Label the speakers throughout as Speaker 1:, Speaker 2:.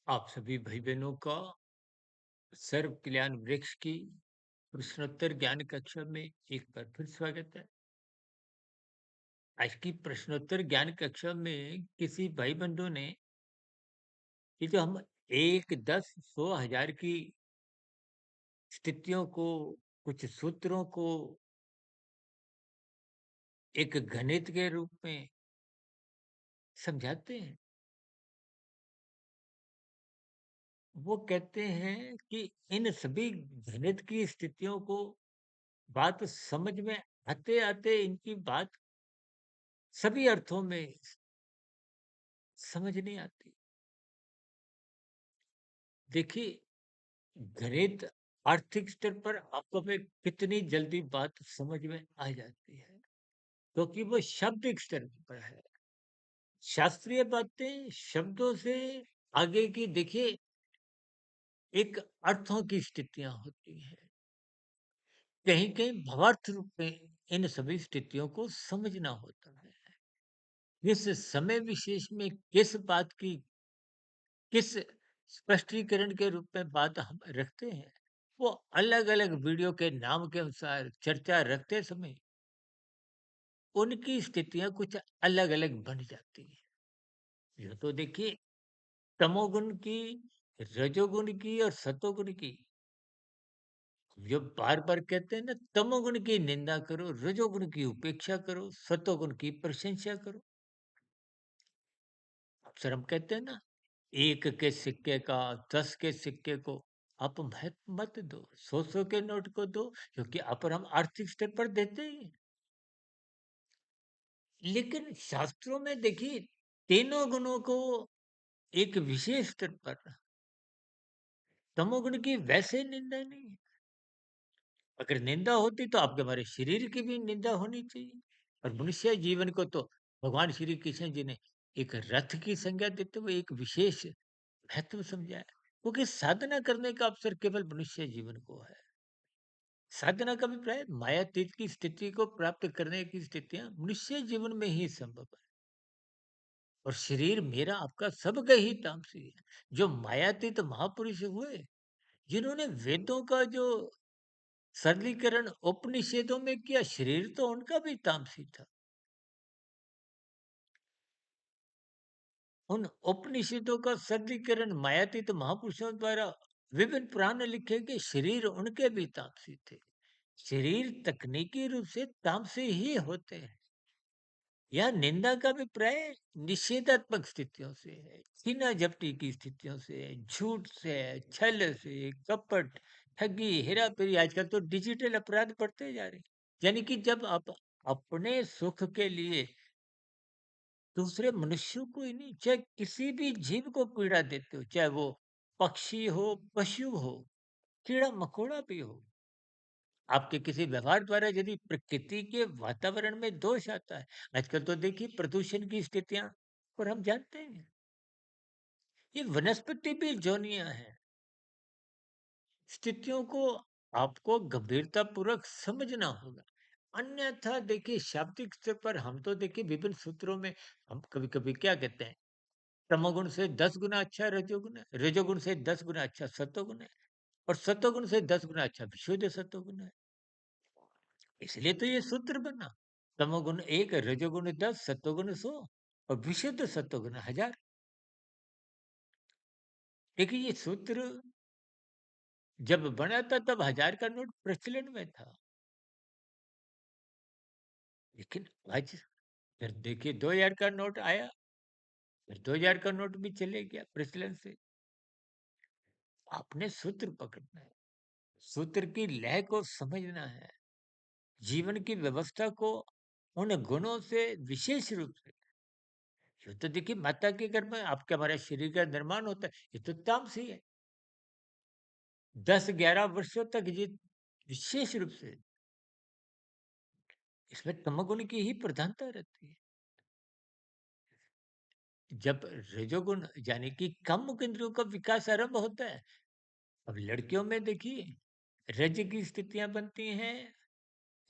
Speaker 1: आप सभी भाई-बहनों का सर्व कल्याण वृक्ष की प्रश्नोत्तर ज्ञान कक्षा में एक बार फिर स्वागत है। आज की प्रश्नोत्तर ज्ञान कक्षा में किसी भाई-बंधु ने ये जो हम 1, 10, 100, 1000 की स्थितियों को, कुछ सूत्रों को एक गणित के रूप में समझाते हैं। वो कहते हैं कि इन सभी गणित की स्थितियों को बात समझ में आते-आते इनकी बात सभी अर्थों में समझ नहीं आती। देखिए, गणित आर्थिक स्तर पर आपको में कितनी जल्दी बात समझ में आ जाती है, क्योंकि वो शाब्दिक स्तर पर है। शास्त्रीय बातें शब्दों से आगे की देखिए एक अर्थों की स्थितियाँ होती हैं। कहीं-कहीं भावार्थ रूप में इन सभी स्थितियों को समझना होता है। किस समय विशेष में किस बात की किस स्पष्टीकरण के रूप में बात हम रखते हैं, वो अलग-अलग वीडियो के नाम के अनुसार चर्चा रखते समय उनकी स्थितियाँ कुछ अलग-अलग बन जाती हैं। यूँ तो देखिए तमोगुण की, रजोगुण की और सतोगुण की जो बार-बार कहते हैं ना तमोगुण की निंदा करो, रजोगुण की उपेक्षा करो, सतोगुण की प्रशंसा करो। अक्सर हम कहते हैं ना 1 के सिक्के का 10 के सिक्के को आप महत्व मत दो, 100-100 के नोट को दो क्योंकि अपर हम आर्थिक स्तर पर देते ही हैं। लेकिन शास्त्रों में देखिए तीनों गुणों को एक विशेष स्तर पर तमोगुण की वैसे निंदा नहीं है। अगर निंदा होती तो आपके हमारे शरीर की भी निंदा होनी चाहिए। और मनुष्य जीवन को तो भगवान श्री कृष्ण जी ने एक रथ की संज्ञा देते हुए एक विशेष महत्व समझाया। क्योंकि साधना करने का अवसर केवल मनुष्य जीवन को है। साधना का अभिप्राय मायातीत की स्थिति को प्राप्त करने की स्थितियां मनुष्य जीवन में ही संभव है। और शरीर मेरा आपका सबका ही तामसी है। जो मायातीत महापुरुष हुए जिन्होंने वेदों का जो सरलीकरण उपनिषेधों में किया, शरीर तो उनका भी तामसी था। उन उपनिषेधों का सरलीकरण मायातीत महापुरुषों द्वारा विभिन्न पुराण लिखे गए, शरीर उनके भी तामसी थे। शरीर तकनीकी रूप से तामसी ही होते हैं। यह निंदा का अभिप्राय निषेधात्मक स्थितियों से है, छीना झपटी की स्थितियों से है, झूठ से है, छल से, कपट, ठगी, हेरा फेरी, आजकल तो डिजिटल अपराध बढ़ते जा रहे हैं। यानी कि जब आप अपने सुख के लिए दूसरे मनुष्यों को ही नहीं, चाहे किसी भी जीव को पीड़ा देते हो, चाहे वो पक्षी हो, पशु हो, कीड़ा मकोड़ा भी हो, आपके किसी व्यवहार द्वारा यदि प्रकृति के वातावरण में दोष आता है, आजकल तो देखिए प्रदूषण की स्थितियां और हम जानते हैं, ये वनस्पति भी जोनिया है। स्थितियों को आपको गंभीरता पूर्वक समझना होगा। अन्यथा देखिए शाब्दिक स्तर पर हम तो देखिए विभिन्न सूत्रों में हम कभी कभी क्या कहते हैं, तमोगुण से 10 गुना अच्छा रजोगुण है, रजोगुण से 10 गुना अच्छा सतोगुण है, और सतोगुण से 10 गुना अच्छा विशुद्ध सतोगुण है। इसलिए तो ये सूत्र बना, तमोगुण 1, रजोगुण 10, सतोगुण 100 और विशुद्ध सतोगुण 1000। देखिए ये सूत्र जब बना था तब 1000 का नोट प्रचलन में था, लेकिन आज फिर देखिए 2000 का नोट आया, फिर 2000 का नोट भी चले गया प्रचलन से। आपने सूत्र पकड़ना है, सूत्र की लय को समझना है, जीवन की व्यवस्था को उन गुणों से विशेष रूप से, ये तो देखिए माता के गर्भ में आपके हमारे शरीर का निर्माण होता है, ये तो तामसी है। 10-11 वर्षों तक ये विशेष रूप से इसमें तमोगुण की ही प्रधानता रहती है। जब रजोगुण यानी कि कम इंद्रियों का विकास आरंभ होता है, अब लड़कियों में देखिए रज की स्थितियां बनती हैं,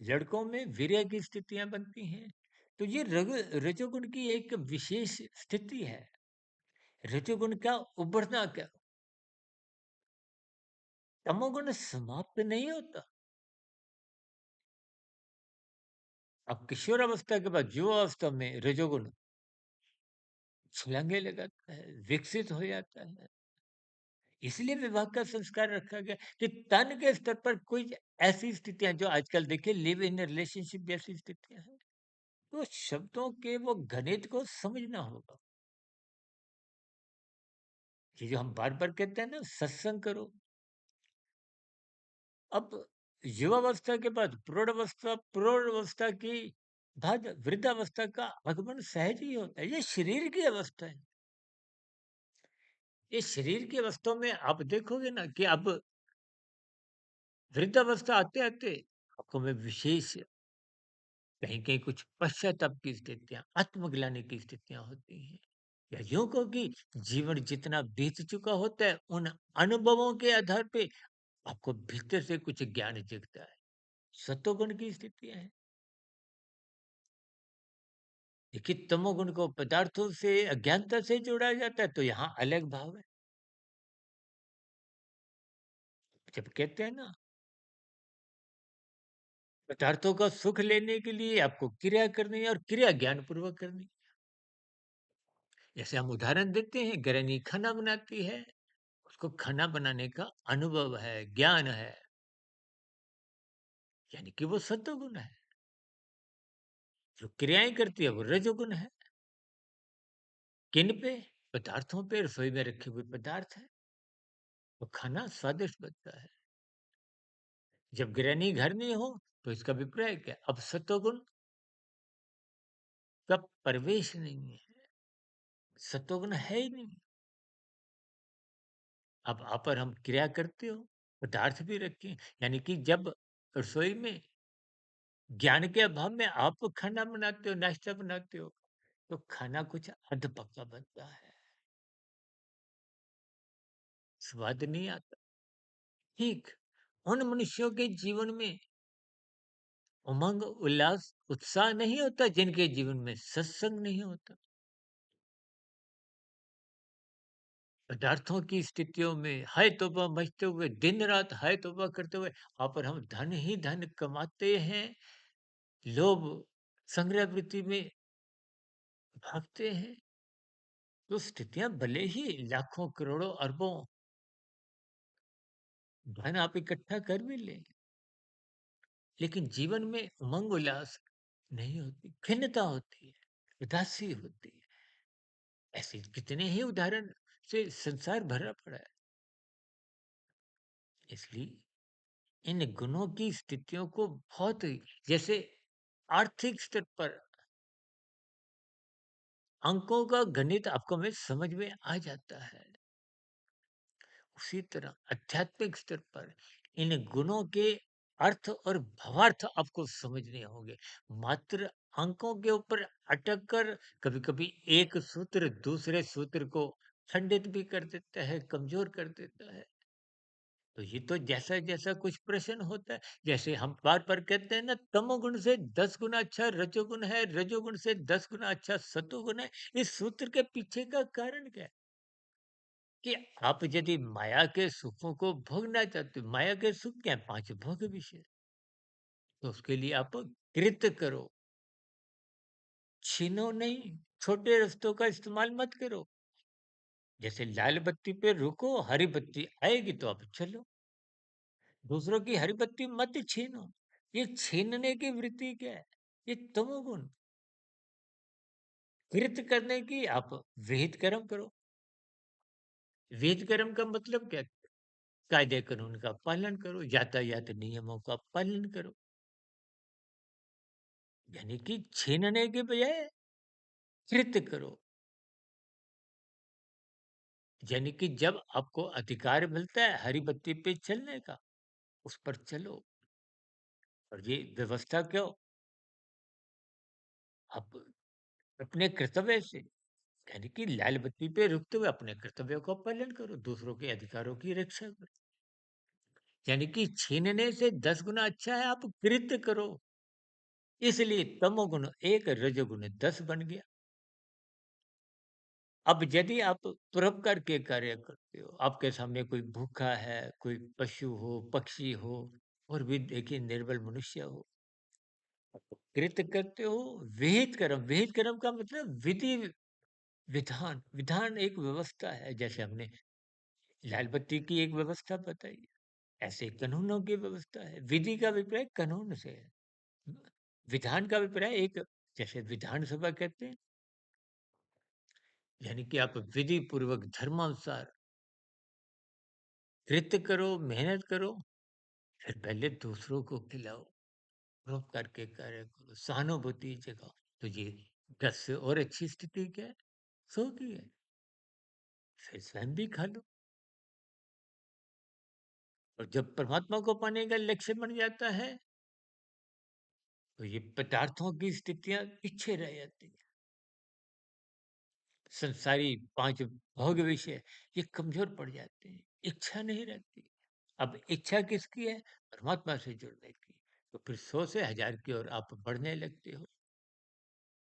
Speaker 1: लड़कों में वीर्य की स्थितियां बनती हैं। तो ये रजोगुण की एक विशेष स्थिति है। रजोगुण क्या, उभरना क्या? तमोगुण समाप्त नहीं होता। अब किशोरावस्था के बाद युवावस्था में रजोगुण छलांगे लगाता है, विकसित हो जाता है। इसलिए विवाह का संस्कार रखा गया कि तन के स्तर पर कोई ऐसी स्थितियां जो आजकल देखिए लिव इन रिलेशनशिप जैसी स्थितियां हैं, तो शब्दों के वो गणित को समझना होगा। ये जो हम बार बार कहते हैं ना, सत्संग करो। अब युवावस्था के बाद प्रौढ़ावस्था, प्रौढ़ावस्था की बाद वृद्धावस्था का आगमन सहज ही होता है। ये शरीर की अवस्था है। ये शरीर की अवस्था में आप देखोगे ना कि अब वृद्धावस्था आते आते आपको में विशेष कहीं कहीं कुछ पश्चाताप की स्थितियां, आत्मग्लानि की स्थितियां होती हैं, या यूं कहो कि जीवन जितना बीत चुका होता है, उन अनुभवों के आधार पे आपको भीतर से कुछ ज्ञान जगता है। सत्वगुण की स्थितियां हैं। देखिए, तमोगुण को पदार्थों से, अज्ञानता से जोड़ा जाता है, तो यहाँ अलग भाव है। जब कहते हैं ना, पदार्थों का सुख लेने के लिए आपको क्रिया करनी है, और क्रिया ज्ञान पूर्वक करनी है। जैसे हम उदाहरण देते हैं, गृहिणी खाना बनाती है, उसको खाना बनाने का अनुभव है, ज्ञान है, यानी कि वो सत्वगुण है। जो क्रियाएं करती है वो रजोगुण है। किन पे? पदार्थों पे, रसोई में रखे हुए पदार्थ है, तो खाना स्वादिष्ट बनता है। जब गृहिणी घर नहीं हो, तो इसका अभिप्राय क्या? अब सत्वगुण का प्रवेश नहीं है, सत्वगुण है ही नहीं। अब आप और हम क्रिया करते हो, पदार्थ भी रखे हैं, यानी कि जब रसोई में ज्ञान के अभाव में आप खाना बनाते हो, नाश्ता बनाते हो, तो खाना कुछ अधपका बनता है, स्वाद नहीं आता। ठीक उन मनुष्यों के जीवन में उमंग, उल्लास, उत्साह नहीं होता जिनके जीवन में सत्संग नहीं होता। पदार्थों की स्थितियों में हाय तौबा मचते हुए, दिन रात हाय तौबा करते हुए, आप और हम धन ही धन कमाते हैं, लोभ, संग्रह वृत्ति में भागते हैं। तो स्थितियां भले ही लाखों, करोड़ों, अरबों धन आप इकट्ठा कर भी लें, लेकिन जीवन में उमंग उल्लास नहीं होती, खिन्नता होती है, उदासी होती है। ऐसे कितने ही उदाहरण से संसार भरा पड़ा है। इसलिए इन गुणों की स्थितियों को बहुत जैसे आर्थिक स्तर पर अंकों का गणित आपको में समझ में आ जाता है, उसी तरह आध्यात्मिक स्तर पर इन गुणों के अर्थ और भावार्थ आपको समझने होंगे। मात्र अंकों के ऊपर अटक कर कभी-कभी एक सूत्र दूसरे सूत्र को खंडित भी कर देता है, कमजोर कर देता है। तो ये तो जैसा-जैसा कुछ प्रश्न होता है, जैसे हम बार-बार कहते हैं ना, तमोगुण से 10 गुना अच्छा रजोगुण है, रजोगुण से 10 गुना अच्छा सतोगुण है। इस सूत्र के पीछे का कारण क्या है? कि आप यदि माया के सुखों को भोगना चाहते हो, माया के सुख क्या है? 5 भोग विषय। तो उसके लिए आप कृत करो, छीनो नहीं, छोटे रास्तों का इस्तेमाल मत करो। जैसे लाल बत्ती पे रुको, हरी बत्ती आएगी तो आप चलो। दूसरों की हरी पत्ती मत छीनो। ये छीनने की वृत्ति क्या है? ये तमोगुण। कृत करने की आप विहित कर्म करो। विहित कर्म का मतलब क्या? कायदे कानून का पालन करो, यातायात नियमों का पालन करो। यानी कि छीनने के बजाय कृत करो। यानी कि जब आपको अधिकार मिलता है हरी बत्ती पे चलने का, उस पर चलो। और ये व्यवस्था क्यों? आप अपने कर्तव्य से, यानी कि लाल बत्ती पे रुकते हुए अपने कर्तव्यों का पालन करो, दूसरों के अधिकारों की रक्षा करो। यानी कि छीनने से 10 गुना अच्छा है आप कृत्य करो। इसलिए तमोगुण 1, रजोगुण 10 बन गया। अब यदि आप परोपकार के कार्य करते हो, आपके सामने कोई भूखा है, कोई पशु हो, पक्षी हो और भी देखिए निर्बल मनुष्य हो, कृत्य करते हो, विहित कर्म का मतलब विधि विधान, विधान एक व्यवस्था है, जैसे हमने लाल बत्ती की एक व्यवस्था बताई, ऐसे कानूनों की व्यवस्था है। विधि का अभिप्राय कानून से है। विधान का अभिप्राय एक, जैसे विधानसभा कहते हैं, यानी कि आप विधि पूर्वक धर्मानुसार कृत्य करो, मेहनत करो, फिर पहले दूसरों को खिलाओ, परोपकार के कार्य करो, सहानुभूति जगाओ। तो ये 10 से और अच्छी स्थिति क्या है? 100 की है। फिर स्वयं भी खा लो। और जब परमात्मा को पाने का लक्ष्य बन जाता है, तो ये पदार्थों की स्थितियाँ पीछे रह जाती हैं। संसारी 5 भोग विषय, ये कमज़ोर पड़ जाते हैं, इच्छा नहीं रहती। अब इच्छा किसकी है? परमात्मा से जुड़ने की। तो फिर 100 से 1000 की ओर आप बढ़ने लगते हो।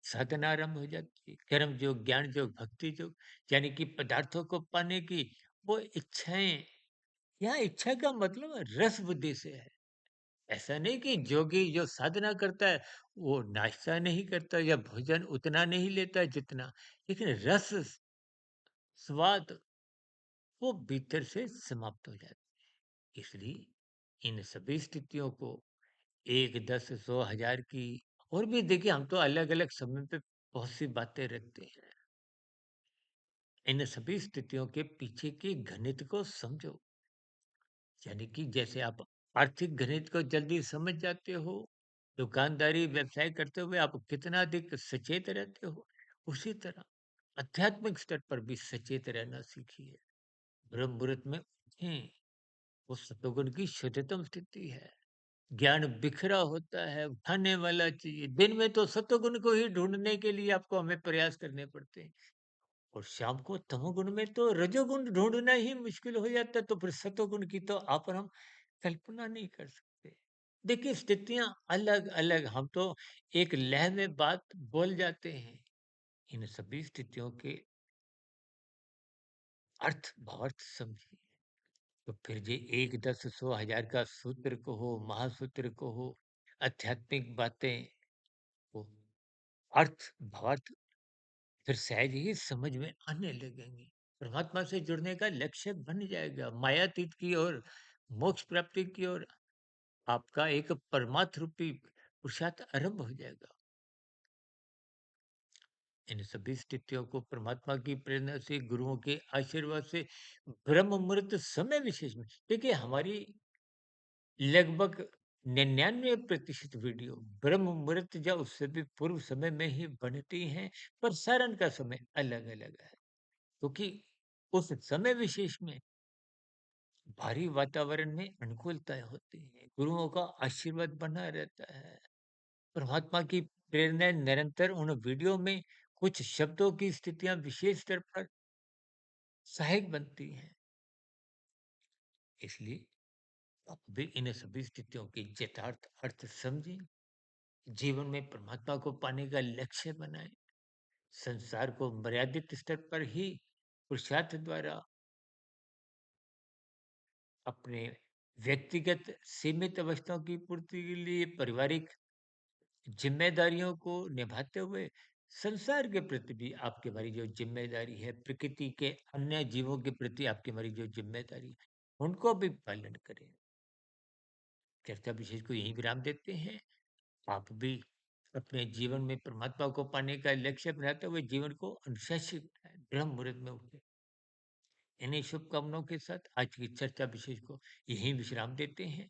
Speaker 1: साधना आरंभ हो जाती है। कर्म योग, ज्ञान योग, भक्ति योग, यानी कि पदार्थों को पाने की वो इच्छाएँ, यहाँ इच्छा का मतलब रस बुद्धि से है। ऐसा नहीं कि जोगी जो साधना करता है, वो नाश्ता नहीं करता या भोजन उतना नहीं लेता जितना, लेकिन रस, स्वाद वो भीतर से समाप्त हो जाता है। इसलिए इन सभी स्थितियों को 1, 10, 100, 1000 की, और भी देखिए हम तो अलग-अलग समय पे बहुत सी बातें रखते हैं। इन सभी स्थितियों के पीछे के गणित को समझो। यानी कि जैसे आप आर्थिक गणित को जल्दी समझ जाते हो, दुकानदारी व्यवसाय करते हुए आप कितना अधिक सचेत रहते हो, उसी तरह आध्यात्मिक स्तर पर भी सचेत रहना सीखिए। ब्रह्म मुहूर्त में उठें, वो सतोगुण की शुद्धतम स्थिति है। ज्ञान बिखरा होता है, उठाने वाला चाहिए। दिन में तो सतोगुण को ही ढूंढने के लिए आपको हमें प्रयास करने पड़ते हैं, और शाम को तमोगुण में तो रजोगुण ढूंढना ही मुश्किल हो जाता है, तो फिर सतोगुण की तो आप और हम कल्पना नहीं कर सकते। देखिए स्थितियां अलग अलग, हम तो एक लय में बात बोल जाते हैं। इन सभी स्थितियों के अर्थ भावार्थ समझिए। तो फिर ये 1, 10, 100, 1000 का सूत्र को हो, महासूत्र को हो, आध्यात्मिक बातें हो, अर्थ भावार्थ फिर सहज ही समझ में आने लगेंगी। परमात्मा से जुड़ने का लक्ष्य बन जाएगा। मायातीत की ओर, मोक्ष प्राप्ति की ओर आपका एक परमार्थ रूपी पुरुषार्थ आरंभ हो जाएगा। इन सभी स्थितियों को परमात्मा की प्रेरणा से, गुरुओं के आशीर्वाद से, ब्रह्म मुहूर्त समय विशेष में, देखिए हमारी लगभग 99% वीडियो ब्रह्म मुहूर्त या उससे भी पूर्व समय में ही बनती हैं, पर सारण का समय अलग अलग है, क्योंकि उस समय विशेष में भारी वातावरण में अनुकूलताएं होती हैं, गुरुओं का आशीर्वाद बना रहता है, परमात्मा की प्रेरणा निरंतर उन वीडियो में कुछ शब्दों की स्थितियां विशेष स्तर पर सहायक बनती हैं। इसलिए आप भी इन सभी स्थितियों की यथार्थ अर्थ समझें, जीवन में परमात्मा को पाने का लक्ष्य बनाएं, संसार को मर्यादित स्तर पर ही पुरुषार्थ द्वारा अपने व्यक्तिगत सीमित अवस्थाओं की पूर्ति के लिए, पारिवारिक जिम्मेदारियों को निभाते हुए, संसार के प्रति भी आपकी हमारी जो जिम्मेदारी है, प्रकृति के अन्य जीवों के प्रति आपकी हमारी जो जिम्मेदारी है, उनको भी पालन करें। चर्चा विशेष को यहीं विराम देते हैं। आप भी अपने जीवन में परमात्मा को पाने का लक्ष्य बनाते हुए जीवन को अनुशासित बनाएं, ब्रह्म मुहूर्त में उठे। इन्हीं शुभकामनाओं के साथ आज की चर्चा विशेष को यहीं विश्राम देते हैं।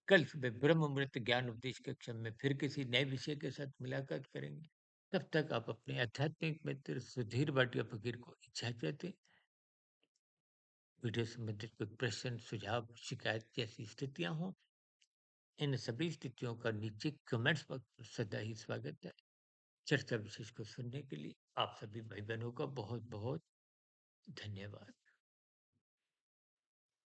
Speaker 1: कल सुबह ब्रह्म मुहूर्त ज्ञान उपदेश कक्षा में फिर किसी नए विषय के साथ मुलाकात करेंगे। तब तक आप अपने आध्यात्मिक मित्र सुधीर भाटिया फकीर को इजाजत दें। वीडियो संबंधित कोई प्रश्न, सुझाव, शिकायत जैसी स्थितियां हों, इन सभी स्थितियों का नीचे कमेंट्स बॉक्स पर सदा ही स्वागत है। चर्चा विशेष को सुनने के लिए आप सभी भाई बहनों का बहुत बहुत धन्यवाद।